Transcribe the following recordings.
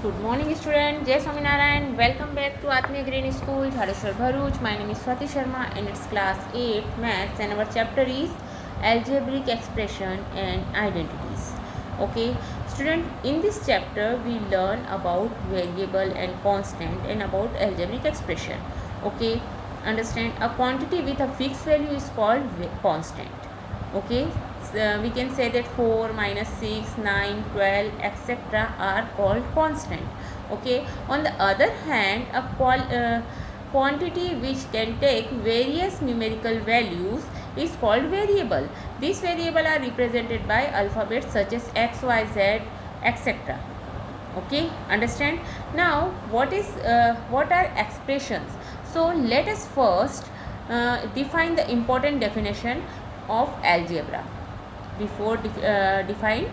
Good morning student, Jai Swaminarayan. Welcome back to Atmiya Green School, Jhareshwar Bharuch. My name is Swati Sharma and it's class 8 maths and our chapter is algebraic expression and identities. Okay student, in this chapter we learn about variable and constant and about algebraic expression. Okay, understand, a quantity with a fixed value is called constant. Okay, we can say that 4, minus 6, 9, 12, etc. are called constant. Okay, on the other hand, a quantity which can take various numerical values is called variable. These variables are represented by alphabets such as x, y, z, etc. Okay, understand. Now what are expressions? So let us first define the important definition of algebra before define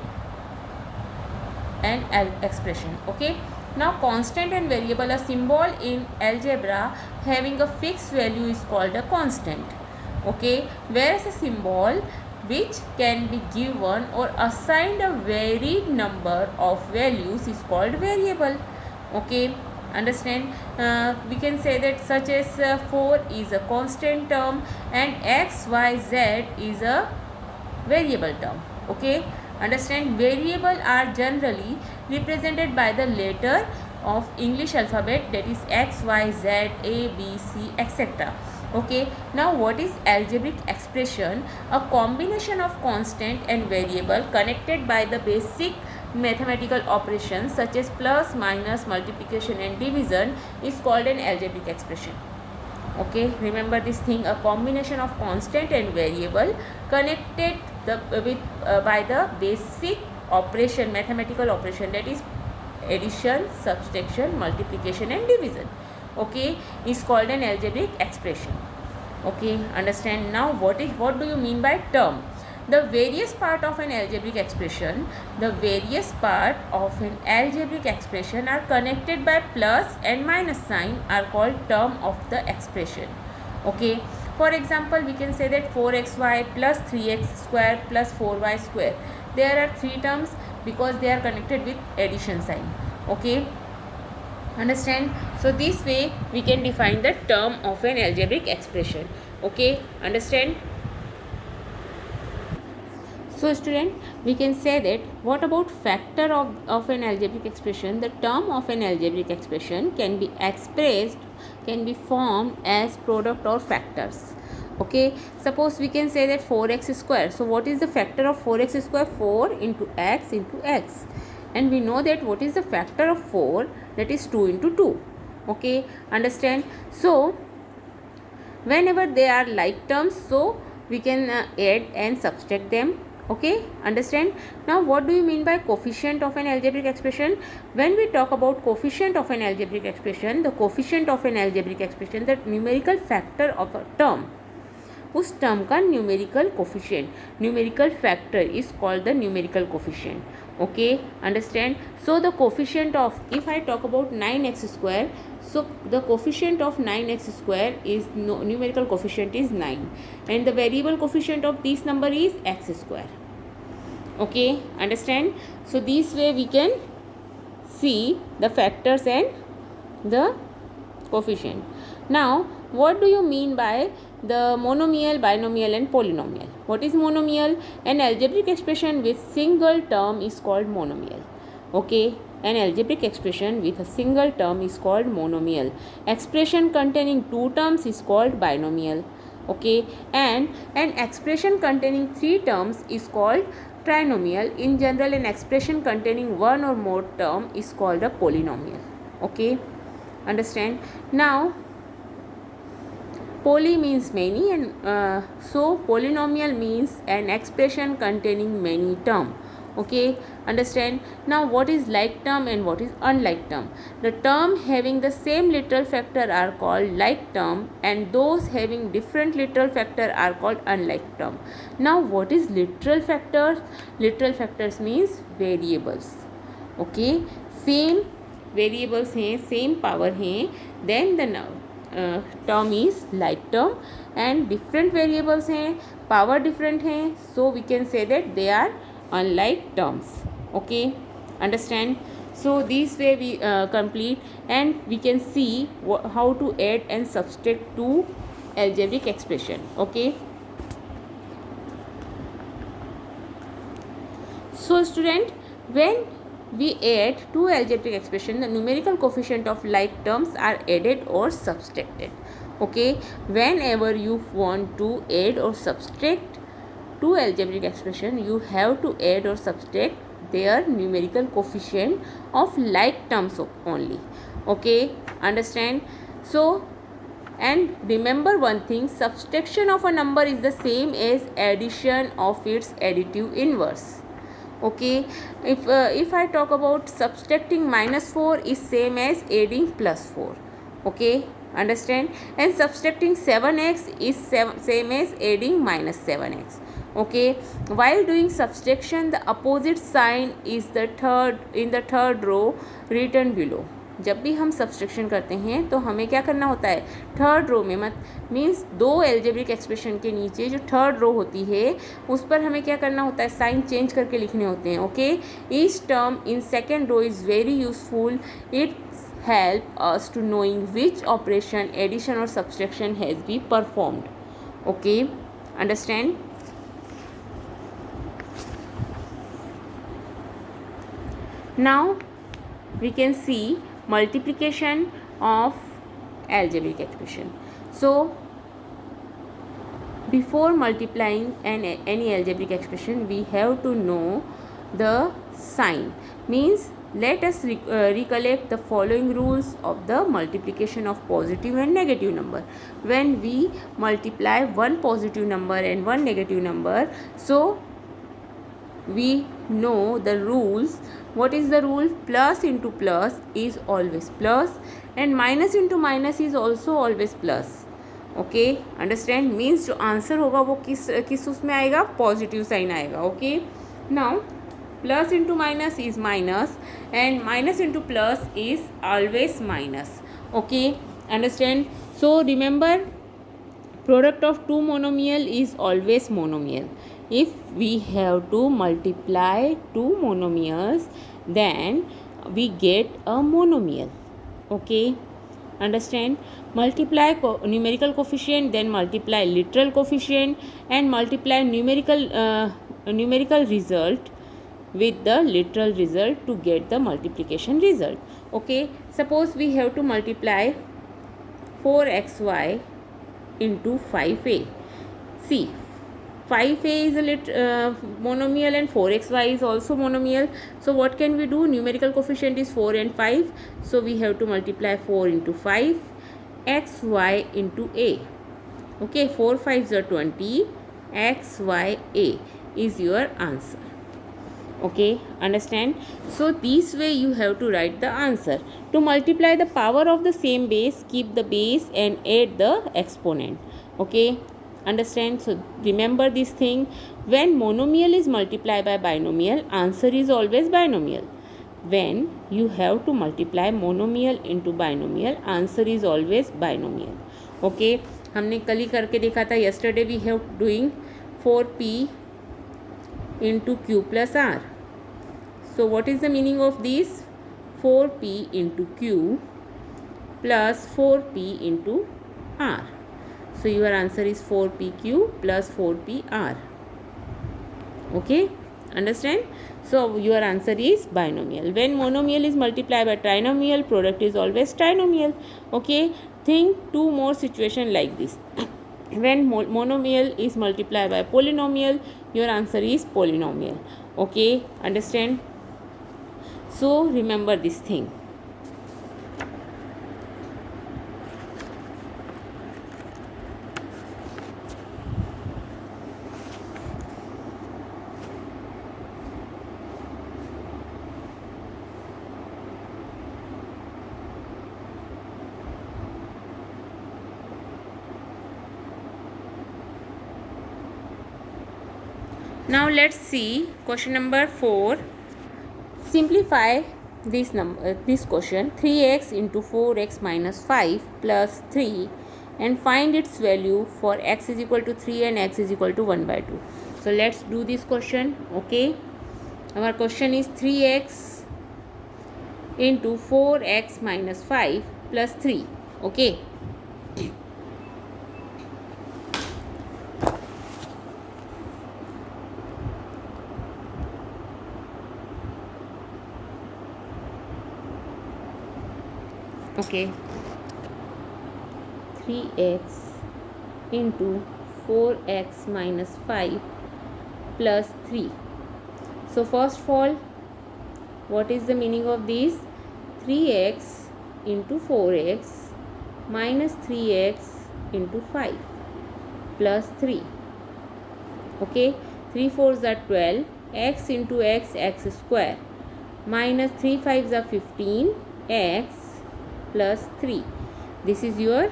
an expression. Okay, now constant and variable, a symbol in algebra having a fixed value is called a constant. Okay, whereas a symbol which can be given or assigned a varied number of values is called variable. Okay, understand. We can say that such as 4 is a constant term and x, y, z is a variable term. Okay, understand, variable are generally represented by the letter of English alphabet, that is x, y, z, a, b, c, etc. Okay, now what is algebraic expression? A combination of constant and variable connected by the basic mathematical operations such as plus, minus, multiplication and division is called an algebraic expression. Okay, remember this thing, a combination of constant and variable connected by the basic operation, mathematical operation, that is addition, subtraction, multiplication and division. Okay, is called an algebraic expression. Okay, understand. Now what do you mean by term? The various part of an algebraic expression, are connected by plus and minus sign are called term of the expression. Okay, for example, we can say that 4xy plus 3x square plus 4y square. There are three terms because they are connected with addition sign. Okay, understand. So this way we can define the term of an algebraic expression. Okay, understand. So student, we can say that what about factor of an algebraic expression? The term of an algebraic expression can be formed as product or factors. Okay, suppose we can say that 4x square. So what is the factor of 4x square? 4 into x into x. And we know that what is the factor of 4? That is 2 into 2. Okay, understand. So whenever they are like terms, so we can add and subtract them. Okay, understand. Now what do you mean by coefficient of an algebraic expression? When we talk about coefficient of an algebraic expression, the coefficient of an algebraic expression, the numerical factor of a term, उस term का numerical coefficient, numerical factor is called the numerical coefficient. Okay, understand. So the coefficient of, if I talk about 9x square, so the coefficient of 9x square is numerical coefficient is 9 and the variable coefficient of this number is x square. Okay, understand. So this way we can see the factors and the coefficient. Now what do you mean by the monomial, binomial and polynomial? What is monomial? An algebraic expression with single term is called monomial. Okay, an algebraic expression with a single term is called monomial. Expression containing two terms is called binomial. Okay, and an expression containing three terms is called trinomial. In general, an expression containing one or more term is called a polynomial. Okay, understand. Now poly means many and so polynomial means an expression containing many term. Okay, understand. Now what is like term and what is unlike term? The term having the same literal factor are called like term and those having different literal factor are called unlike term. Now what is literal factors? Literal factors means variables. Okay, same variables हैं, same power हैं, then the term is like term and different variables हैं, power different हैं, so we can say that they are unlike terms. Okay, understand. So this way we complete, and we can see how to add and subtract two algebraic expression. Okay. So student, when we add two algebraic expression, the numerical coefficient of like terms are added or subtracted. Okay, whenever you want to add or subtract two algebraic expression, you have to add or subtract their numerical coefficient of like terms only. Okay, understand? So, and remember one thing, subtraction of a number is the same as addition of its additive inverse. Okay, if I talk about subtracting -4 is same as adding +4. Okay, understand? And subtracting 7x is same as adding -7x. Okay, while doing subtraction, the opposite sign is the third row written below. जब भी हम subtraction करते हैं तो हमें क्या करना होता है, थर्ड रो में मीन्स दो एल्जेब्रिक एक्सप्रेशन के नीचे जो थर्ड रो होती है उस पर हमें क्या करना होता है, साइन चेंज करके लिखने होते हैं. Okay, each term in second row is very useful. It help us to knowing which operation addition और subtraction has be performed. Okay, understand? Now we can see multiplication of algebraic expression. So before multiplying any algebraic expression, we have to know the sign. Means let us recollect the following rules of the multiplication of positive and negative number. When we multiply one positive number and one negative number, so we know the rules. What is the rule? Plus into plus is always plus, and minus into minus is also always plus. Okay, understand? Means जो answer होगा वो किस उसमें आएगा, positive sign आएगा. Okay, now plus into minus is minus and minus into plus is always minus. Okay, understand? So remember, product of two monomial is always monomial. If we have to multiply two monomials, then we get a monomial. Okay, understand? Multiply numerical coefficient, then multiply literal coefficient, and multiply numerical result with the literal result to get the multiplication result. Okay, suppose we have to multiply 4xy into 5a. See, 5a is a monomial and 4xy is also monomial. So what can we do? Numerical coefficient is 4 and 5. So we have to multiply 4 into 5, xy into a. Okay, 4 5s are 20, xya is your answer. Okay, understand? So this way you have to write the answer. To multiply the power of the same base, keep the base and add the exponent. Okay, understand? So remember this thing, when monomial is multiplied by binomial, answer is always binomial. When you have to multiply monomial into binomial, answer is always binomial. Okay, हमने कल ही करके देखा था. yesterday we have doing 4p into q plus r. So what is the meaning of this? 4p into q plus 4p into r. So your answer is 4pq plus 4pr. Okay, understand? So your answer is binomial. When monomial is multiplied by trinomial, product is always trinomial. Okay, think two more situation like this. When monomial is multiplied by polynomial, your answer is polynomial. Okay, understand? So remember this thing. Now let's see question number 4. Simplify this question. 3x into 4x minus 5 plus 3 and find its value for x is equal to 3 and x is equal to 1 by 2. So let's do this question. Okay, our question is 3x into 4x minus 5 plus 3. Okay. Okay. 3x into 4x minus 5 plus 3. So first of all, what is the meaning of these? 3x into 4x minus 3x into 5 plus 3. Okay, 3 4s are 12, x into x, x square, minus 3 5s are 15, x plus 3. This is your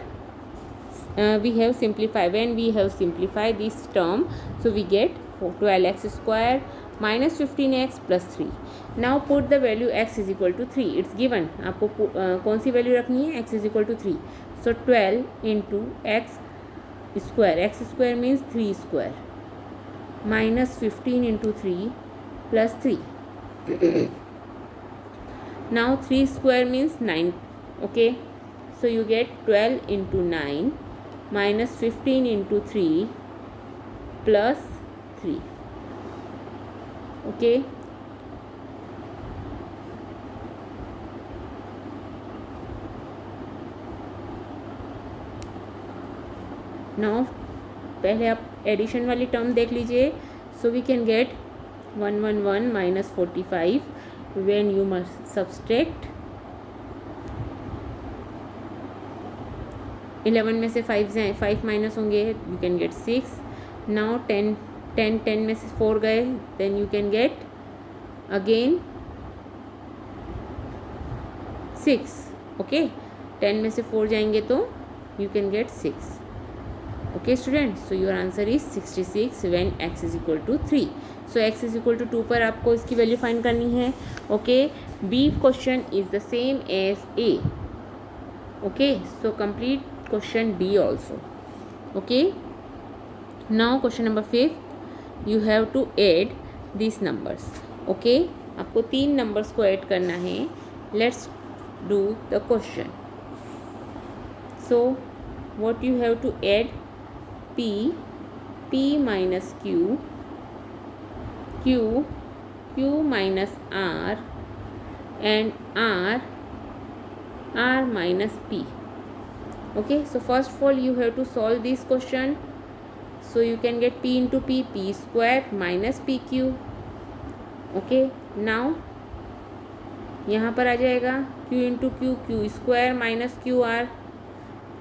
we have simplified. When we have simplified this term, so we get 12x square minus 15x plus 3. Now put the value x is equal to 3. It's given. आपको कौन सी value रखनी है? x is equal to 3. So 12 into x square. X square means 3 square minus 15 into 3 plus 3. Now 3 square means 9. Okay, so you get 12 into 9 minus 15 into 3 plus 3. Okay, now पहले आप addition वाली term देख लीजिए. So we can get 111 minus 45 when you must subtract 11 में से 5 minus होंगे, you can get 6. Now 10 में से 4 गए, then you can get again 6. Okay, 10 में से 4 जाएंगे तो you can get 6. Okay student, so your answer is 66 when x is equal to 3. So x is equal to 2 पर आपको इसकी वैल्यू फाइंड करनी है. Okay, B question is the same as A. Okay, so complete question B also. Okay, now question number 5, you have to add these numbers. Okay, आपको 3 numbers को add करना है. Let's do the question. So what you have to add? P minus Q minus R and R minus P. Okay, so first of all you have to solve this question. So you can get P into P square minus PQ. Okay, now यहाँ पर आ जाएगा Q into Q square minus QR.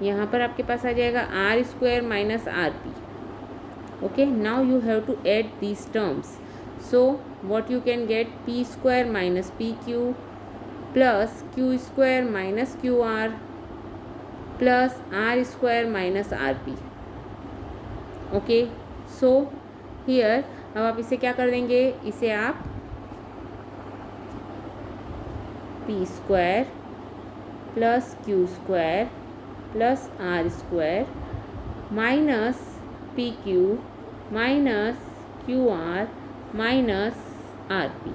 यहाँ पर आपके पास आ जाएगा R square minus RP. Okay, now you have to add these terms. So what you can get? P square minus PQ plus Q square minus QR plus R square minus R P. Okay, so here अब आप इसे क्या कर देंगे? इसे आप P square plus Q square plus R square minus P Q minus Q R minus R P.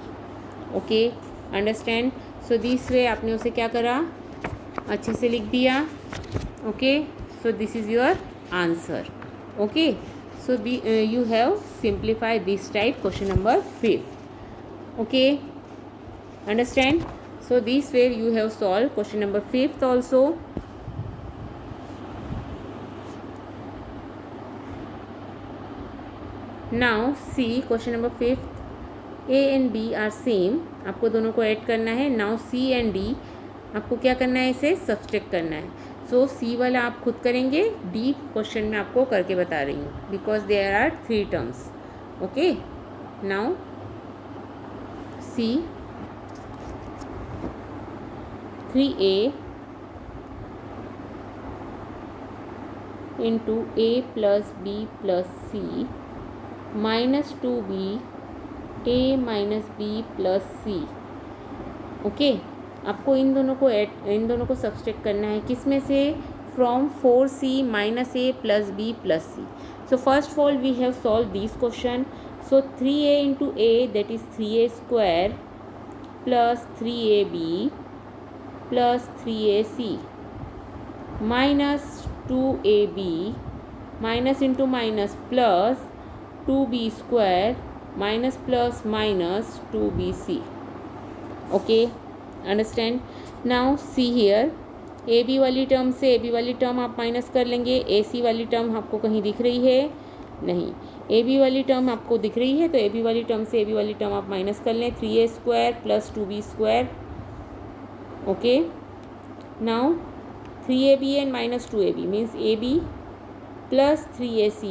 Okay, understand? So this way आपने उसे क्या करा? अच्छे से लिख दिया. Okay, so this is your answer. Okay, so you have simplified this type question number 5. Okay, understand? So this way you have solved question number 5 also. Now see question number 5. A and B are same. आपको दोनों को add करना है. Now C and D आपको क्या करना है? इसे सब्सट्रैक्ट करना है. सो सी वाला आप खुद करेंगे, डी क्वेश्चन में आपको करके बता रही हूँ because there are 3 terms. Okay, now see 3a into a plus B plus C minus 2b a minus B plus C. Okay, आपको इन दोनों को सब्सट्रैक्ट करना है. किस में से? From 4c minus A plus B plus C. So first of all we have solve this question. So 3a into A that is 3a square plus 3ab plus 3ac minus 2ab minus into minus plus 2b square minus plus minus 2bc. Okay, understand? Now see here, A B वाली term से A B वाली term आप minus कर लेंगे. ए सी वाली term आपको कहीं दिख रही है? नहीं. ए बी वाली टर्म आपको दिख रही है तो ए बी वाली टर्म से ए बी वाली टर्म आप माइनस कर लें. 3a square plus 2b square. Okay, now 3ab and minus 2ab means A B plus 3ac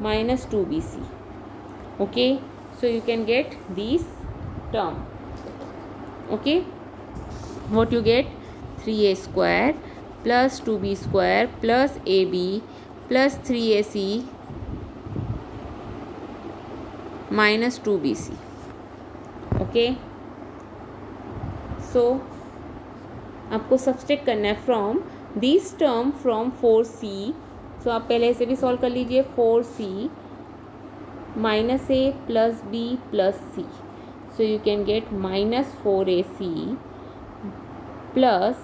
minus 2bc. Okay, so you can get these term. Okay, what you get? 3a square plus 2b square plus ab plus 3ac minus 2bc. Okay, so आपको subtract करना है from this term from 4c. तो आप पहले से भी solve कर लीजिए. 4c minus A plus B plus C. So you can get minus 4ac plus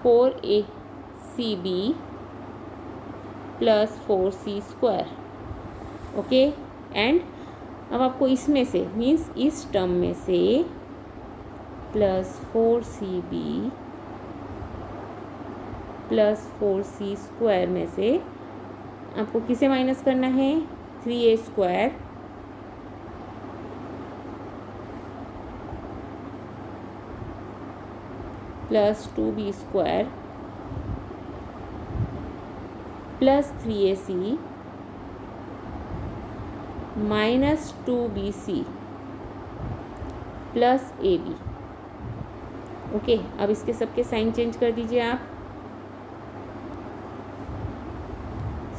4acb plus 4c square. Okay, and अब आपको इसमें से मीन्स इस टर्म में से plus 4cb plus 4c square में से आपको किसे माइनस करना है? 3a square plus 2b square plus 3ac minus 2bc plus ab. Okay, अब इसके सबके साइन चेंज कर दीजिए आप.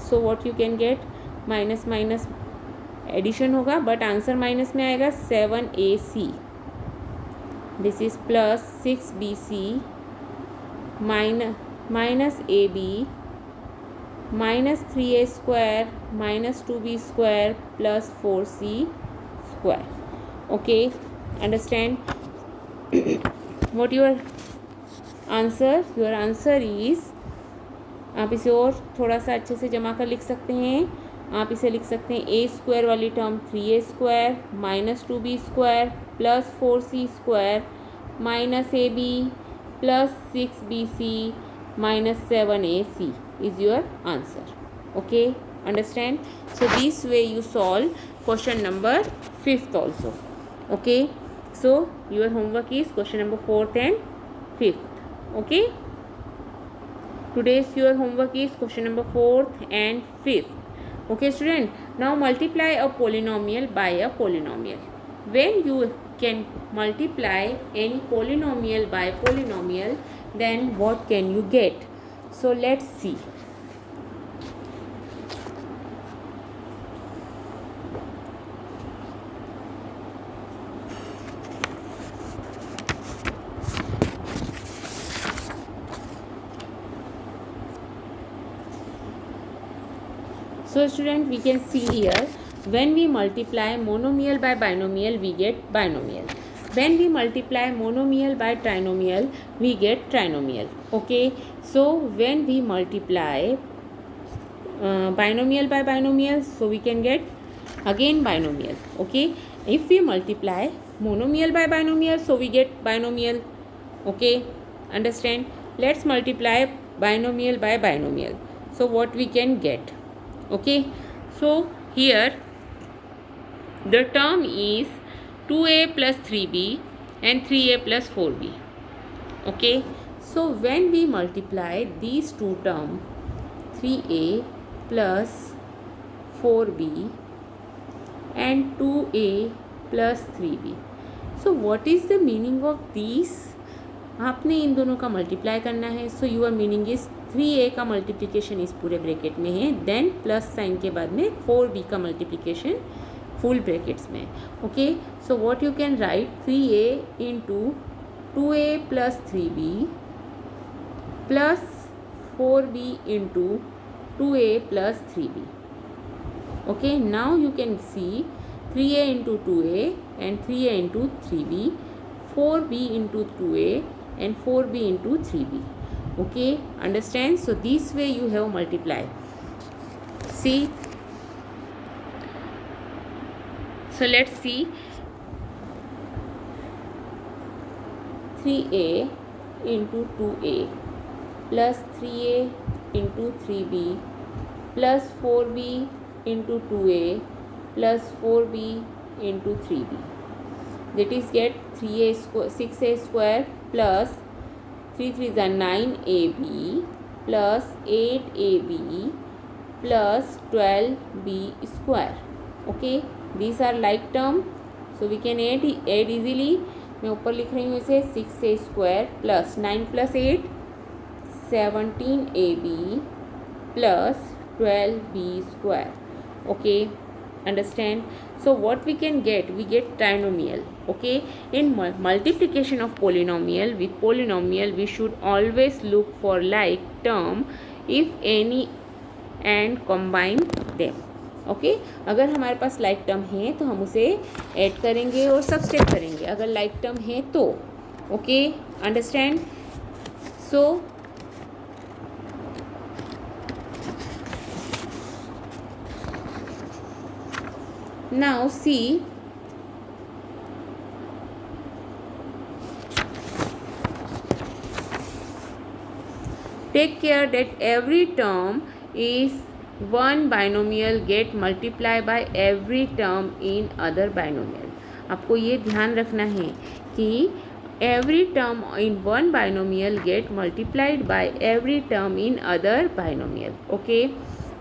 So what you can get? Minus minus addition होगा बट आंसर माइनस में आएगा. 7ac this is plus 6bc minus ab minus 3a square minus 2b square plus 4c square. Okay, understand? What your answer? Your answer is, आप इसे और थोड़ा सा अच्छे से जमा कर लिख सकते हैं. आप इसे लिख सकते हैं ए स्क्वायर वाली term 3a square minus 2b square plus 4c square minus ab plus 6bc minus 7ac is your answer. Okay, understand? So this way you solve question number 5th also. Okay, so your homework is question number 4th and 5th. Okay, today's your homework is question number 4th and 5th. Okay student, now multiply a polynomial by a polynomial. When you can multiply any polynomial by polynomial, then what can you get? So let's see. So student, we can see here, when we multiply monomial by binomial, we get binomial. When we multiply monomial by trinomial, we get trinomial. Okay, so when we multiply binomial by binomial, so we can get again binomial. Okay, if we multiply monomial by binomial, so we get binomial. Okay, understand? Let's multiply binomial by binomial. So what we can get? Okay, so here the term is 2a plus 3b and 3a plus 4b. Okay, so when we multiply these two terms, 3a plus 4b and 2a plus 3b, so what is the meaning of these? आपने इन दोनों का multiply करना है. सो your meaning is 3a का multiplication इस पूरे bracket में है, देन प्लस साइन के बाद में 4b का मल्टीप्लिकेशन फुल ब्रैकेट्स में. Okay, so what you can write, 3a into 2a plus 3b plus 4b into 2a plus 3b. Okay, now you can see 3a into 2a and 3a into 3b, 4b into 2a and 4b into 3b. Okay, understand? So this way you have multiply. See, so let's see. 3a into 2a plus 3a into 3b plus 4b into 2a plus 4b into 3b. That is get 3a square 6a square plus 3 3 is 9ab plus 8ab plus 12b square. Okay, these are like term, so we can add easily. मैं ऊपर लिख रही हूँ इसे 6a square plus 9 plus 8 17ab plus 12b square. Okay, understand? So what we can get? We get trinomial. Okay, in multiplication of polynomial with polynomial we should always look for like term if any and combine them. Okay, अगर हमारे पास like term है तो हम उसे add करेंगे और subtract करेंगे, अगर लाइक टर्म है तो. Okay, understand? So now see, take care that every term is one binomial get multiplied by every term in other binomial. आपको ये ध्यान रखना है कि every term in one binomial get multiplied by every term in other binomial. Okay,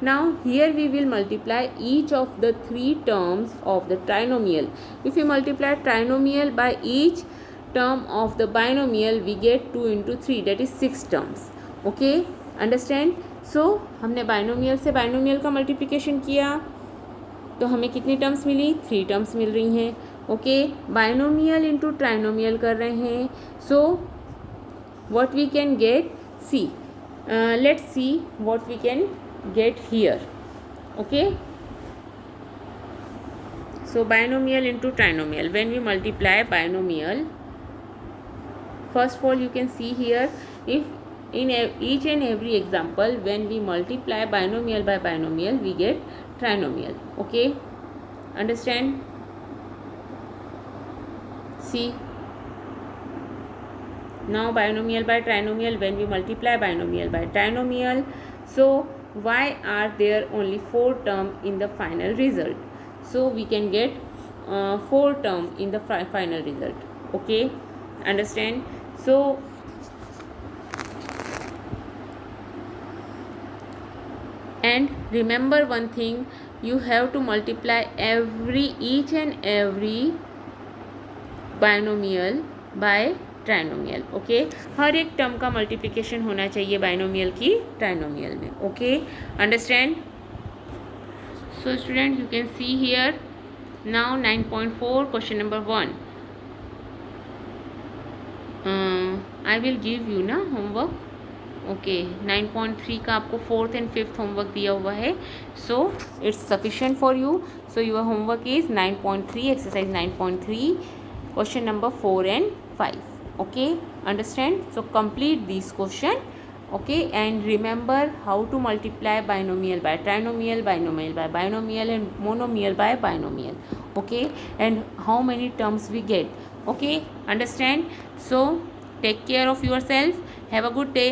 now here we will multiply each of the three terms of the trinomial. If we multiply trinomial by each term of the binomial we get 2 into 3, that is 6 terms. Okay, understand? So हमने binomial से binomial का multiplication किया तो हमें कितनी terms मिली? 3 terms मिल रही हैं. Okay, binomial into trinomial कर रहे हैं. So what we can get? See, let's see what we can get here. Okay, so binomial into trinomial, when we multiply binomial, first of all you can see here, if in each and every example when we multiply binomial by binomial we get trinomial. Okay, understand? See, now binomial by trinomial, when we multiply binomial by trinomial, so why are there only 4 term in the final result? So we can get 4 term in the final result. Okay, understand? So and remember one thing, you have to multiply each and every binomial by trinomial. Okay, हर एक term का multiplication होना चाहिए binomial की trinomial में. Okay, understand? So student, you can see here now 9.4 question number 1. I will give you ना homework. Okay, 9.3 का आपको 4th and 5th होमवर्क दिया हुआ है. So it's sufficient for you. So your homework is 9.3 exercise 9.3 question number 4 and 5. Okay, understand? So complete these question. Okay, and remember how to multiply binomial by trinomial, binomial by binomial, and monomial by binomial. Okay, and how many terms we get. Okay, understand? So take care of yourself. Have a good day.